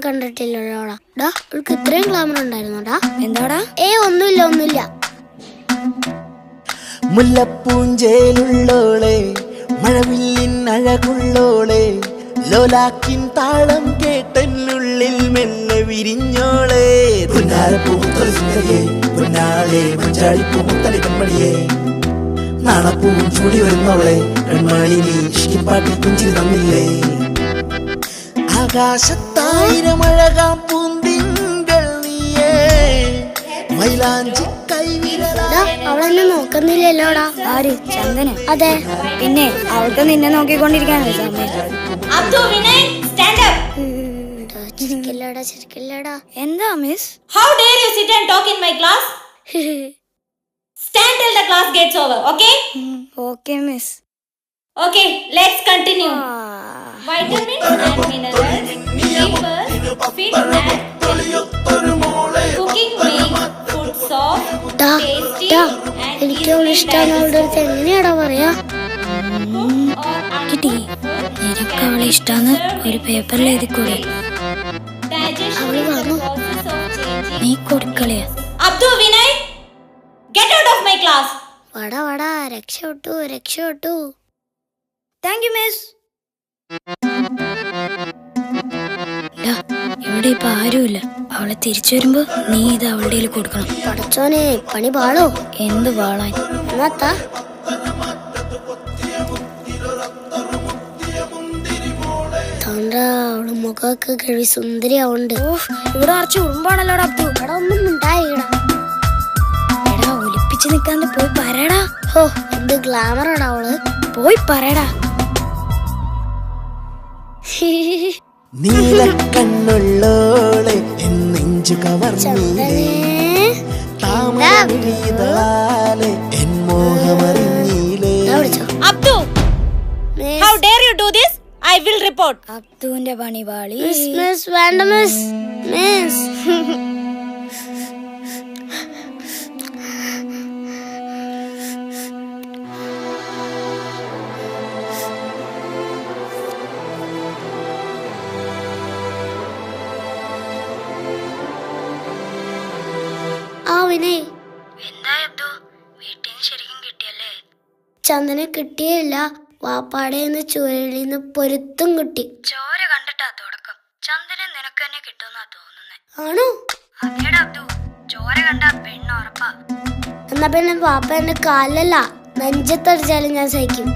കണ്ടിട്ടില്ലോടാ. അവൾക്ക് ഇത്രയും ഗ്ലാമർ ഉണ്ടായിരുന്നോടാ? എന്താടാ? ഒന്നുമില്ല. മുല്ലപ്പൂഞ്ചേലുള്ളോളെ, മഴവില്ലിൻ അഴകുള്ളോളെ, ലോലാക്കിൻ താളം കേട്ടെന്നുള്ളിൽ മെല്ലെ വിരിഞ്ഞോളെ. പുന്നാരപ്പൂമുത്തല സുന്ദരിയെ, പൊന്നാളെ മഞ്ചാടിപ്പൂമുത്തല കൺമണിയെ, നാണപ്പൂവും ചൂടി വരുന്നവളെ, കൺമണി നീ ഇഷ്ടിപ്പാട്ടിൽ കുഞ്ചിരി തന്നില്ലേ. ആകാശത്തായിരം അഴകാം പൂന്തിങ്കൾ നീയേ, മൈലാഞ്ചി അവളെന്നെ നോക്കുന്നില്ലല്ലോടാ. ആര്? ചന്ദന? അതെ. പിന്നെ അവൾക്ക് നിന്നെ നോക്കിക്കൊണ്ടിരിക്കാനല്ലേ സമയം. ചിരിക്കില്ലടാ. എന്താ miss? How dare you sit and talk in my class? Stand till the class gets over, okay? Okay, miss. Okay, let's continue. Vitamins and minerals, fiber, fit and cooking makes food soft, tasty and എനിക്ക് അവളെ ഇഷ്ടമാണ്. അവളുടെ അടുത്ത് എങ്ങനെയാടാ പറയാ? കിട്ടി. നിനക്ക് അവളെ ഇഷ്ടാന്ന് ഒരു പേപ്പറിൽ എഴുതിക്കൂടെ? അവള് വന്നു. നീ കൊടുക്കളിയാ. Abdu, Vinay, get out of my class. വടാ രക്ഷപ്പെട്ടു. Thank you miss. ഇവിടെ ഇപ്പൊ ആരുമില്ല. അവളെ തിരിച്ചു വരുമ്പോ നീ ഇത് അവളുടെ കയ്യിൽ കൊടുക്കണം. പടച്ചോനെ, പണി പാളോ? എന്ത് വാളാൻ? എന്നാത്താ അവള് മുഖമൊക്കെ കഴിവ് സുന്ദരിയാവുണ്ട്. ഇവിടെ അറച്ച് ഉറുമ്പാണല്ലോടാ അബ്ദു. ഇവിടെ ഒന്നും ഉണ്ടായിടാ. എടാ, ഒലിപ്പിച്ച് നിക്കാണ്ട് പോയി പറയടാ. ഹോ, എന്ത് ഗ്ലാമറാടാ അവള്. പോയി പറയടാ. നീലക്കണ്ണുള്ളോളെ എന്നെഞ്ചു കവർന്നീലേ, താമരവിഴിതാലെ എൻ മോഹമറിഞ്ഞീലേ. Abdu, how dare you do this? I will report. അബ്ദുവിന്റെ പണി പാളി. മിസ് വേണ്ട മിസ്. വിനയ്, ചന്ദന കിട്ടിയില്ല. വാപ്പാടേന്ന് ചുഴലിന്ന് പൊരുത്തും കിട്ടി. ചോര കണ്ടിട്ടാ തുടക്കം. ചന്ദനം നിനക്ക് തന്നെ കിട്ടുമെന്നാ തോന്നുന്നേ. ആണോ? അതേടാ അബ്ദു, ചോര കണ്ട പെണ്ണുറപ്പാ. എന്നാ പിന്നെ വാപ്പ എന്റെ കാലല്ല നെഞ്ചത്തടിച്ചാലും ഞാൻ സഹിക്കും.